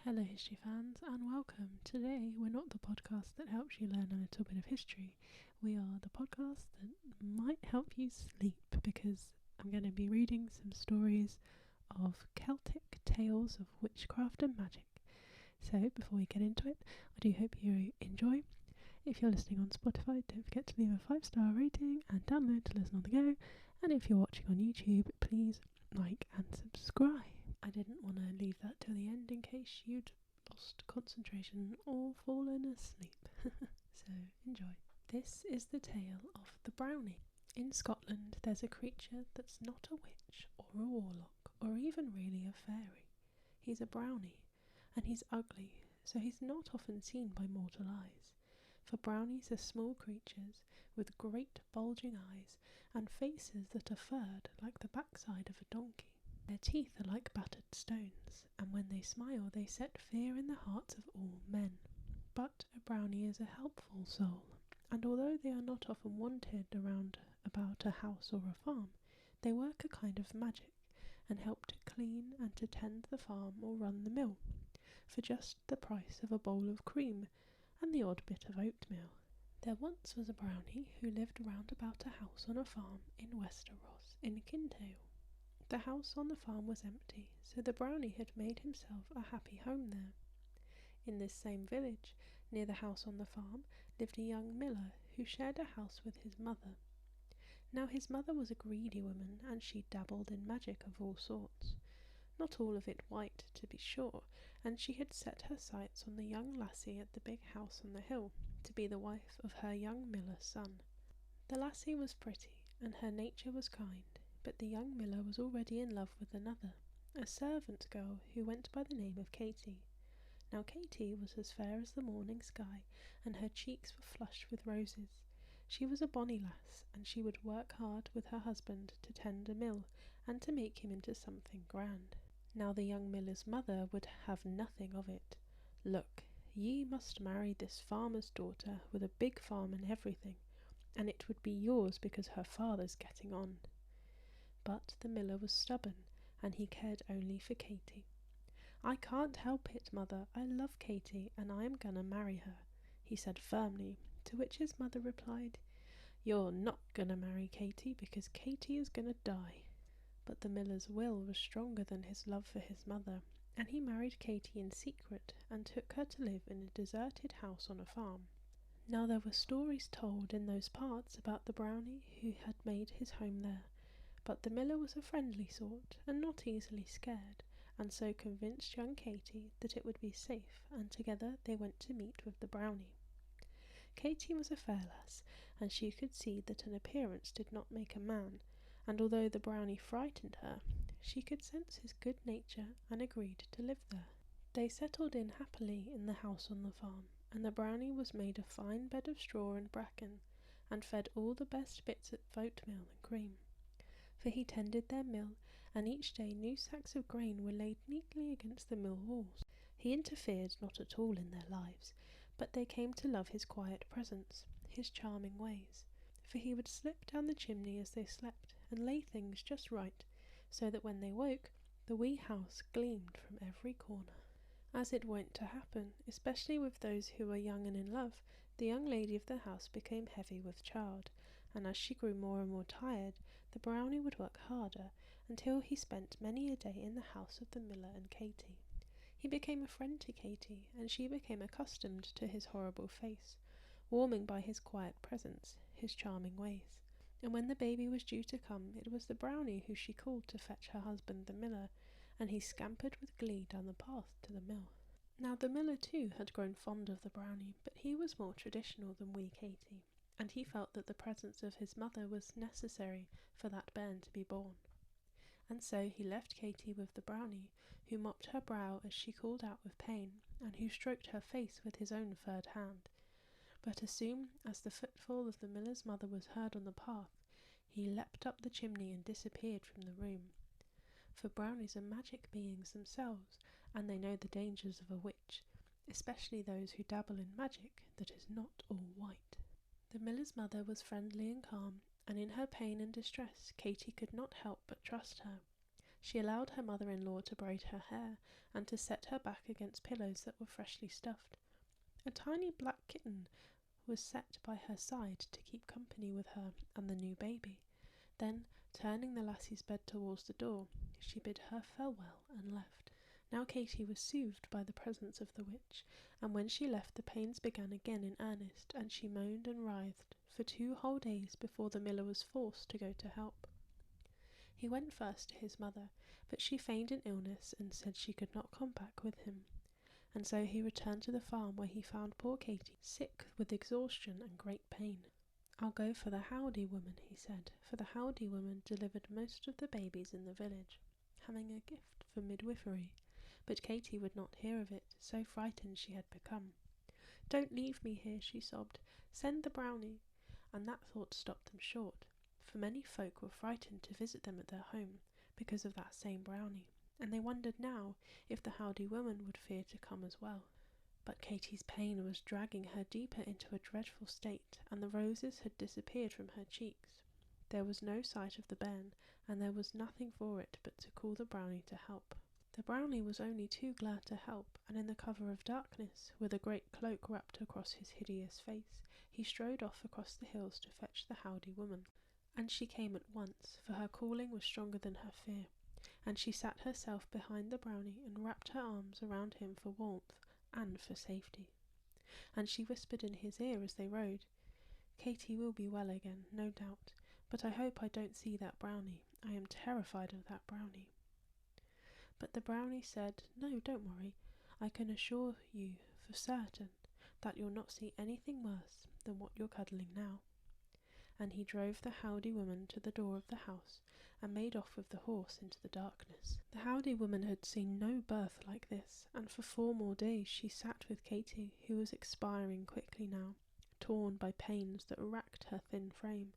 Hello history fans and welcome. Today we're not the podcast that helps you learn a little bit of history. We are the podcast that might help you sleep because I'm going to be reading some stories of Celtic tales of witchcraft and magic. So before we get into it, I do hope you enjoy. If you're listening on Spotify, don't forget to leave a 5-star rating and download to listen on the go. And if you're watching on YouTube, please like and subscribe. I didn't want to leave that till the end in case you'd lost concentration or fallen asleep. So enjoy. This is the tale of the brownie. In Scotland there's a creature that's not a witch or a warlock or even really a fairy. He's a brownie and he's ugly, so he's not often seen by mortal eyes. For brownies are small creatures with great bulging eyes and faces that are furred like the backside of a donkey. Their teeth are like battered stones, and when they smile they set fear in the hearts of all men. But a brownie is a helpful soul, and although they are not often wanted around about a house or a farm, they work a kind of magic and help to clean and to tend the farm or run the mill, for just the price of a bowl of cream and the odd bit of oatmeal. There once was a brownie who lived round about a house on a farm in Westeros in Kintail. The house on the farm was empty, so the brownie had made himself a happy home there. In this same village, near the house on the farm, lived a young miller who shared a house with his mother. Now his mother was a greedy woman, and she dabbled in magic of all sorts. Not all of it white, to be sure, and she had set her sights on the young lassie at the big house on the hill, to be the wife of her young miller's son. The lassie was pretty, and her nature was kind, but the young miller was already in love with another, a servant girl who went by the name of Katie. Now Katie was as fair as the morning sky, and her cheeks were flushed with roses. She was a bonny lass, and she would work hard with her husband to tend a mill, and to make him into something grand. Now the young miller's mother would have nothing of it. "Look, ye must marry this farmer's daughter with a big farm and everything, and it would be yours because her father's getting on." But the miller was stubborn, and he cared only for Katie. "I can't help it, mother. I love Katie, and I am gonna marry her," he said firmly, to which his mother replied, "You're not gonna marry Katie because Katie is gonna die." But the miller's will was stronger than his love for his mother, and he married Katie in secret and took her to live in a deserted house on a farm. Now there were stories told in those parts about the brownie who had made his home there. But the miller was a friendly sort, and not easily scared, and so convinced young Katie that it would be safe, and together they went to meet with the brownie. Katie was a fair lass, and she could see that an appearance did not make a man, and although the brownie frightened her, she could sense his good nature and agreed to live there. They settled in happily in the house on the farm, and the brownie was made a fine bed of straw and bracken, and fed all the best bits of oatmeal and cream. For he tended their mill, and each day new sacks of grain were laid neatly against the mill walls. He interfered not at all in their lives, but they came to love his quiet presence, his charming ways, for he would slip down the chimney as they slept, and lay things just right, so that when they woke, the wee house gleamed from every corner. As it went to happen, especially with those who were young and in love, the young lady of the house became heavy with child, and as she grew more and more tired, the brownie would work harder, until he spent many a day in the house of the miller and Katie. He became a friend to Katie, and she became accustomed to his horrible face, warming by his quiet presence, his charming ways. And when the baby was due to come, it was the brownie who she called to fetch her husband the miller, and he scampered with glee down the path to the mill. Now the miller too had grown fond of the brownie, but he was more traditional than wee Katie, and he felt that the presence of his mother was necessary for that bairn to be born. And so he left Katie with the brownie, who mopped her brow as she called out with pain, and who stroked her face with his own furred hand. But as soon as the footfall of the miller's mother was heard on the path, he leapt up the chimney and disappeared from the room. For brownies are magic beings themselves, and they know the dangers of a witch, especially those who dabble in magic that is not all white. The miller's mother was friendly and calm, and in her pain and distress Katie could not help but trust her. She allowed her mother-in-law to braid her hair and to set her back against pillows that were freshly stuffed. A tiny black kitten was set by her side to keep company with her and the new baby. Then, turning the lassie's bed towards the door, she bid her farewell and left. Now Katy was soothed by the presence of the witch, and when she left the pains began again in earnest, and she moaned and writhed for 2 whole days before the miller was forced to go to help. He went first to his mother, but she feigned an illness and said she could not come back with him, and so he returned to the farm, where he found poor Katy sick with exhaustion and great pain. "I'll go for the Howdy woman," he said, for the Howdy woman delivered most of the babies in the village, having a gift for midwifery. But Katy would not hear of it, so frightened she had become. "Don't leave me here," she sobbed. "Send the brownie." And that thought stopped them short, for many folk were frightened to visit them at their home because of that same brownie, and they wondered now if the Howdy woman would fear to come as well. But Katy's pain was dragging her deeper into a dreadful state, and the roses had disappeared from her cheeks. There was no sight of the bairn, and there was nothing for it but to call the brownie to help. The brownie was only too glad to help, and in the cover of darkness, with a great cloak wrapped across his hideous face, he strode off across the hills to fetch the Howdy woman. And she came at once, for her calling was stronger than her fear, and she sat herself behind the brownie and wrapped her arms around him for warmth and for safety. And she whispered in his ear as they rode, "Katy will be well again, no doubt, but I hope I don't see that brownie. I am terrified of that brownie." But the brownie said, "No, don't worry. I can assure you for certain that you'll not see anything worse than what you're cuddling now." And he drove the Howdy woman to the door of the house and made off with the horse into the darkness. The Howdy woman had seen no birth like this, and for 4 more days she sat with Katy, who was expiring quickly now, torn by pains that racked her thin frame,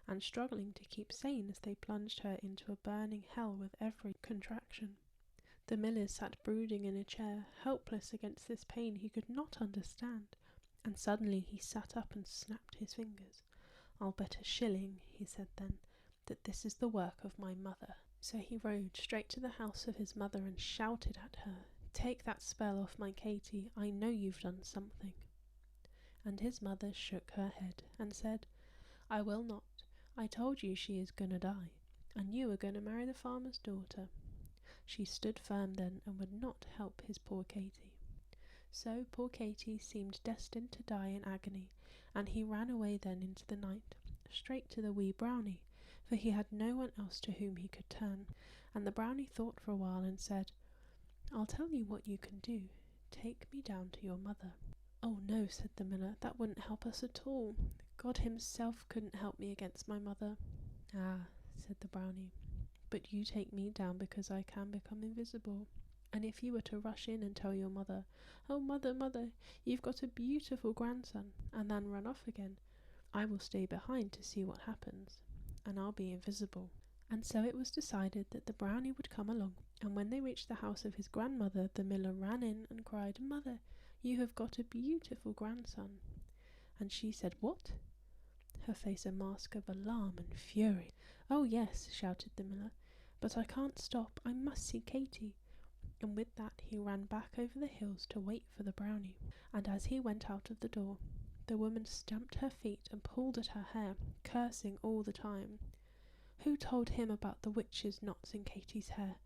and struggling to keep sane as they plunged her into a burning hell with every contraction. The miller sat brooding in a chair, helpless against this pain he could not understand, and suddenly he sat up and snapped his fingers. "I'll bet a shilling," he said then, "that this is the work of my mother." So he rode straight to the house of his mother and shouted at her, "Take that spell off my Katy, I know you've done something." And his mother shook her head and said, "I will not. I told you she is gonna die, and you are gonna marry the farmer's daughter." She stood firm then and would not help his poor Katy. So poor Katy seemed destined to die in agony, and he ran away then into the night, straight to the wee brownie, for he had no one else to whom he could turn. And the brownie thought for a while and said, "I'll tell you what you can do. Take me down to your mother." "Oh no," said the miller, "that wouldn't help us at all. God himself couldn't help me against my mother." "Ah," said the brownie, "but you take me down because I can become invisible. And if you were to rush in and tell your mother, 'Oh, mother, mother, you've got a beautiful grandson,' and then run off again, I will stay behind to see what happens, and I'll be invisible." And so it was decided that the brownie would come along, and when they reached the house of his grandmother, the miller ran in and cried, "Mother, you have got a beautiful grandson." And she said, "What?" her face a mask of alarm and fury. "Oh yes," shouted the miller, "but I can't stop. I must see Katy." And with that he ran back over the hills to wait for the brownie. And as he went out of the door, the woman stamped her feet and pulled at her hair, cursing all the time. Who told him about the witch's knots in Katy's hair?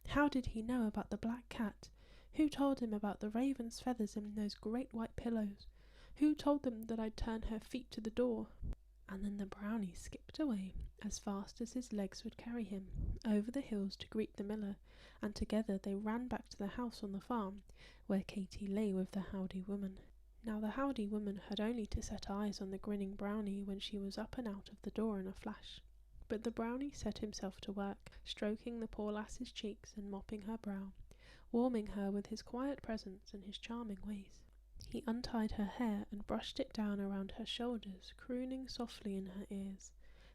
How did he know about the black cat? Who told him about the raven's feathers in those great white pillows? Who told them that I'd turn her feet to the door? And then the brownie skipped away, as fast as his legs would carry him, over the hills to greet the miller, and together they ran back to the house on the farm, where Katy lay with the Howdy woman. Now the Howdy woman had only to set eyes on the grinning brownie when she was up and out of the door in a flash. But the brownie set himself to work, stroking the poor lass's cheeks and mopping her brow, warming her with his quiet presence and his charming ways. He untied her hair and brushed it down around her shoulders, crooning softly in her ears.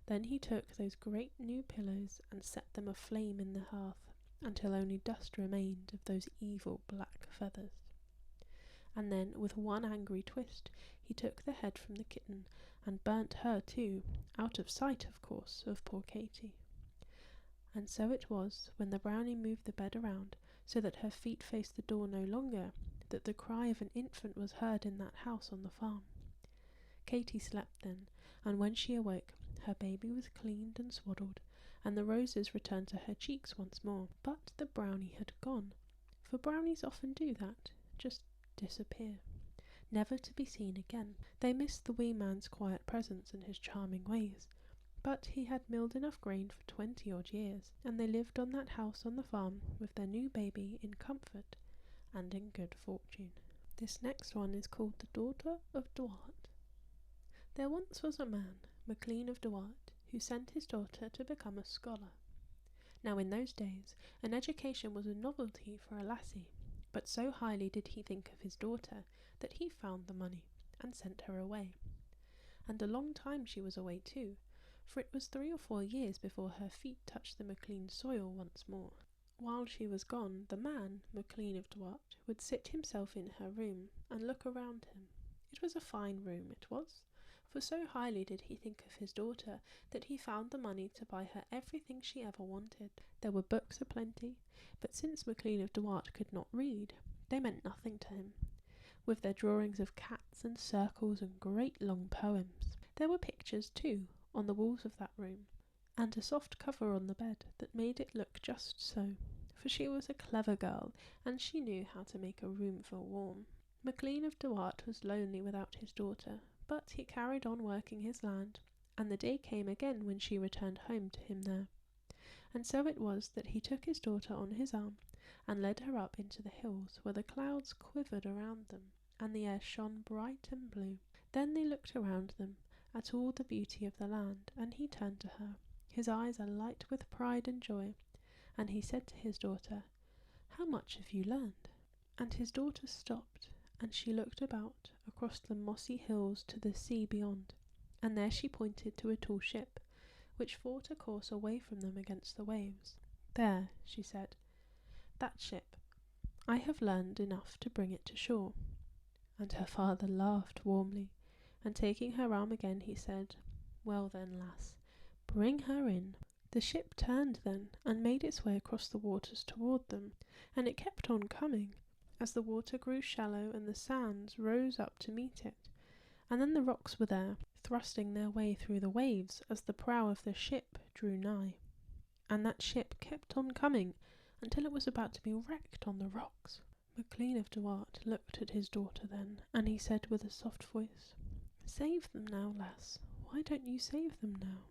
Then he took those great new pillows and set them aflame in the hearth, until only dust remained of those evil black feathers. And then, with one angry twist, he took the head from the kitten and burnt her too, out of sight, of course, of poor Katy. And so it was, when the brownie moved the bed around so that her feet faced the door no longer, that the cry of an infant was heard in that house on the farm. Katy slept then, and when she awoke, her baby was cleaned and swaddled, and the roses returned to her cheeks once more. But the brownie had gone, for brownies often do that, just disappear, never to be seen again. They missed the wee man's quiet presence and his charming ways, but he had milled enough grain for 20-odd years, and they lived on that house on the farm with their new baby in comfort and in good fortune. This next one is called The Daughter of Dwart. There once was a man, MacLean of Dwart, who sent his daughter to become a scholar. Now in those days, an education was a novelty for a lassie, but so highly did he think of his daughter that he found the money and sent her away. And a long time she was away too, for it was 3 or 4 years before her feet touched the MacLean soil once more. While she was gone, the man, MacLean of Dwart, would sit himself in her room and look around him. It was a fine room, it was, for so highly did he think of his daughter that he found the money to buy her everything she ever wanted. There were books aplenty, but since MacLean of Dwart could not read, they meant nothing to him, with their drawings of cats and circles and great long poems. There were pictures, too, on the walls of that room, and a soft cover on the bed that made it look just so, for she was a clever girl, and she knew how to make a room feel warm. MacLean of Dwart was lonely without his daughter, but he carried on working his land, and the day came again when she returned home to him there. And so it was that he took his daughter on his arm, and led her up into the hills where the clouds quivered around them, and the air shone bright and blue. Then they looked around them, at all the beauty of the land, and he turned to her, his eyes alight with pride and joy, and he said to his daughter, "How much have you learned?" And his daughter stopped, and she looked about across the mossy hills to the sea beyond, and there she pointed to a tall ship, which fought a course away from them against the waves. "There," she said, "that ship. I have learned enough to bring it to shore." And her father laughed warmly, and taking her arm again, he said, "Well then, lass, bring her in." The ship turned then, and made its way across the waters toward them, and it kept on coming, as the water grew shallow and the sands rose up to meet it, and then the rocks were there, thrusting their way through the waves as the prow of the ship drew nigh. And that ship kept on coming until it was about to be wrecked on the rocks. MacLean of Dwart looked at his daughter then, and he said with a soft voice, "Save them now, lass. Why don't you save them now?"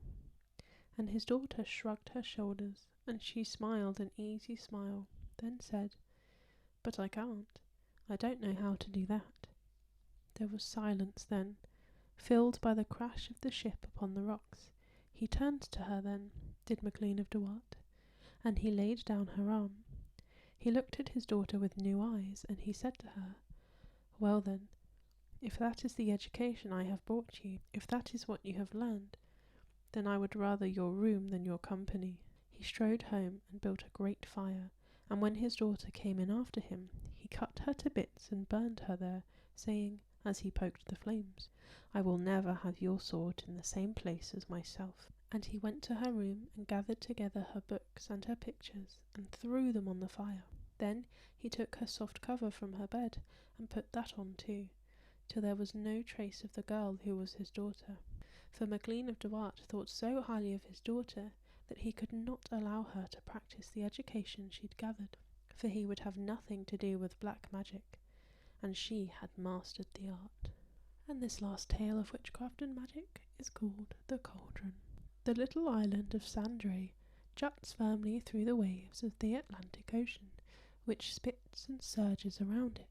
And his daughter shrugged her shoulders, and she smiled an easy smile, then said, "But I can't. I don't know how to do that." There was silence then, filled by the crash of the ship upon the rocks. He turned to her then, did MacLean of Dwart, and he laid down her arm. He looked at his daughter with new eyes, and he said to her, "Well then, if that is the education I have brought you, if that is what you have learned, then I would rather your room than your company." He strode home and built a great fire, and when his daughter came in after him, he cut her to bits and burned her there, saying, as he poked the flames, "I will never have your sword in the same place as myself." And he went to her room and gathered together her books and her pictures and threw them on the fire. Then he took her soft cover from her bed and put that on too, till there was no trace of the girl who was his daughter. For MacLean of Dwart thought so highly of his daughter that he could not allow her to practice the education she'd gathered, for he would have nothing to do with black magic, and she had mastered the art. And this last tale of witchcraft and magic is called The Cauldron. The little island of Sandray juts firmly through the waves of the Atlantic Ocean, which spits and surges around it.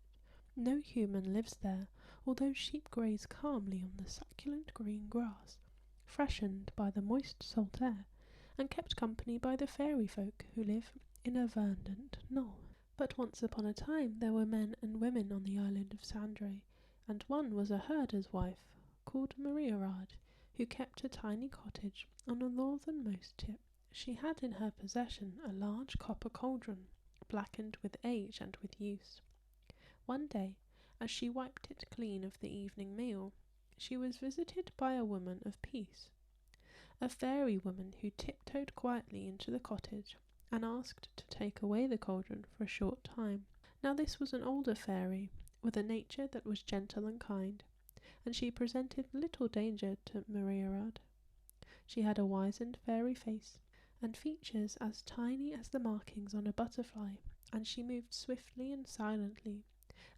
No human lives there, although sheep graze calmly on the succulent green grass, freshened by the moist salt air, and kept company by the fairy folk who live in a verdant knoll. But once upon a time there were men and women on the island of Sandray, and one was a herder's wife, called Mariarad, who kept a tiny cottage on the northernmost tip. She had in her possession a large copper cauldron, blackened with age and with use. One day, as she wiped it clean of the evening meal, she was visited by a woman of peace. a fairy woman who tiptoed quietly into the cottage and asked to take away the cauldron for a short time. Now this was an older fairy, with a nature that was gentle and kind, and she presented little danger to Mariarad. She had a wizened fairy face, and features as tiny as the markings on a butterfly, and she moved swiftly and silently,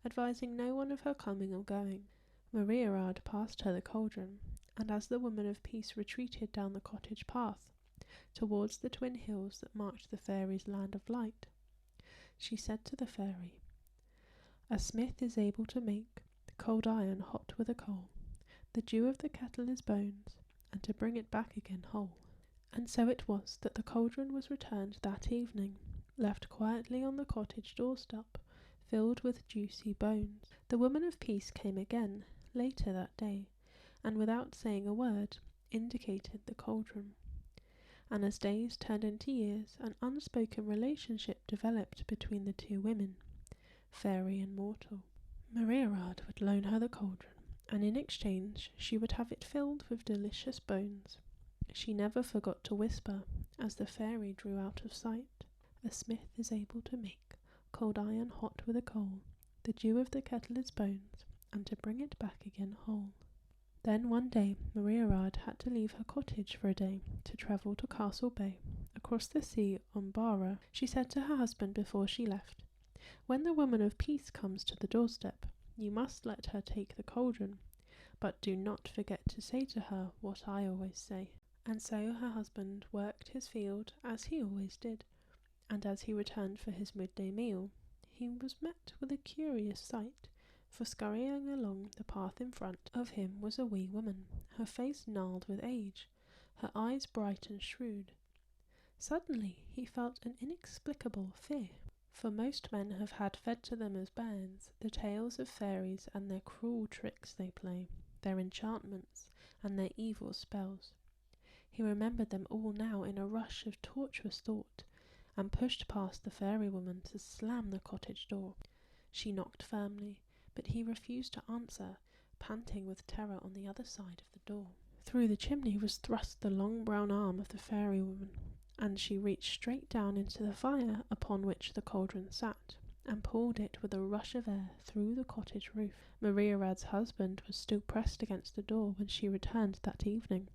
advising no one of her coming or going. Mariarad passed her the cauldron, and as the woman of peace retreated down the cottage path, towards the twin hills that marked the fairies' land of light, she said to the fairy, "A smith is able to make cold iron hot with a coal. The dew of the kettle is bones, and to bring it back again whole." And so it was that the cauldron was returned that evening, left quietly on the cottage doorstep, filled with juicy bones. The woman of peace came again, later that day, and without saying a word, indicated the cauldron. And as days turned into years, an unspoken relationship developed between the two women, fairy and mortal. Mariarad would loan her the cauldron, and in exchange she would have it filled with delicious bones. She never forgot to whisper, as the fairy drew out of sight, "A smith is able to make cold iron hot with a coal. The dew of the kettle is bones, and to bring it back again whole." Then one day Mariarad had to leave her cottage for a day to travel to Castle Bay, across the sea on Bara. She said to her husband before she left, "When the woman of peace comes to the doorstep, you must let her take the cauldron, but do not forget to say to her what I always say." And so her husband worked his field as he always did, and as he returned for his midday meal, he was met with a curious sight, for scurrying along the path in front of him was a wee woman, her face gnarled with age, her eyes bright and shrewd. Suddenly he felt an inexplicable fear, for most men have had fed to them as bairns the tales of fairies and their cruel tricks they play, their enchantments and their evil spells. He remembered them all now in a rush of tortuous thought, and pushed past the fairy woman to slam the cottage door. She knocked firmly, but he refused to answer, panting with terror on the other side of the door. Through the chimney was thrust the long brown arm of the fairy woman, and she reached straight down into the fire upon which the cauldron sat, and pulled it with a rush of air through the cottage roof. Mariarad's husband was still pressed against the door when she returned that evening,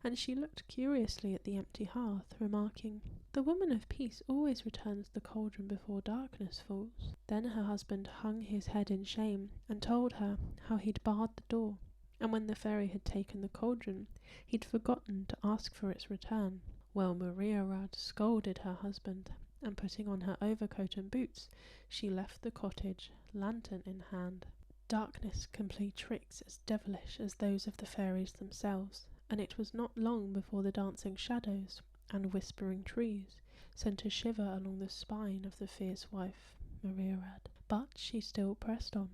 and she looked curiously at the empty hearth, remarking, "The woman of peace always returns the cauldron before darkness falls." Then her husband hung his head in shame and told her how he'd barred the door, and when the fairy had taken the cauldron, he'd forgotten to ask for its return. Well, Mariarad scolded her husband, and putting on her overcoat and boots, she left the cottage, lantern in hand. Darkness can play tricks as devilish as those of the fairies themselves, and it was not long before the dancing shadows and whispering trees sent a shiver along the spine of the fierce wife, Mariarad. But she still pressed on,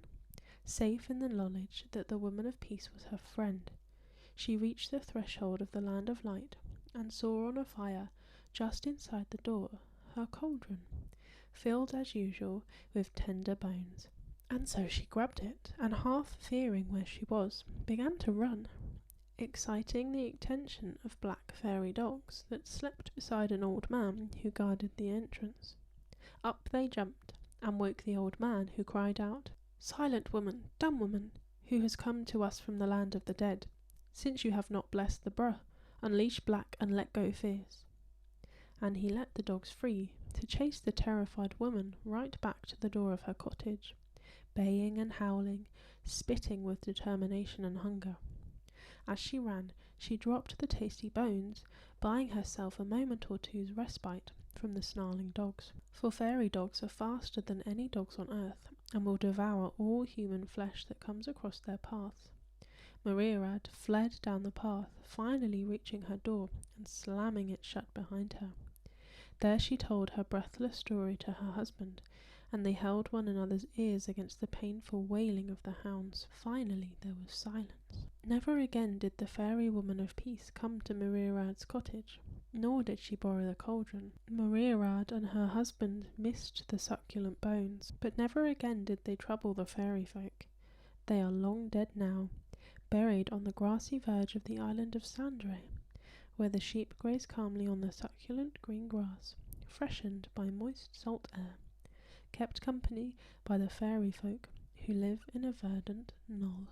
safe in the knowledge that the woman of peace was her friend. She reached the threshold of the land of light, and saw on a fire, just inside the door, her cauldron, filled as usual with tender bones. And so she grabbed it, and half fearing where she was, began to run, exciting the attention of black fairy dogs that slept beside an old man who guarded the entrance. Up they jumped, and woke the old man, who cried out, "Silent woman, dumb woman, who has come to us from the land of the dead, since you have not blessed the bruh, unleash black and let go fierce." And he let the dogs free to chase the terrified woman right back to the door of her cottage, baying and howling, spitting with determination and hunger. As she ran, she dropped the tasty bones, buying herself a moment or two's respite from the snarling dogs. For fairy dogs are faster than any dogs on earth, and will devour all human flesh that comes across their paths. Mariarad fled down the path, finally reaching her door and slamming it shut behind her. There she told her breathless story to her husband, and they held one another's ears against the painful wailing of the hounds. Finally there was silence. Never again did the fairy woman of peace come to Mariarad's cottage, nor did she borrow the cauldron. Mariarad and her husband missed the succulent bones, but never again did they trouble the fairy folk. They are long dead now, buried on the grassy verge of the island of Sandre, where the sheep graze calmly on the succulent green grass, freshened by moist salt air, kept company by the fairy folk who live in a verdant knoll.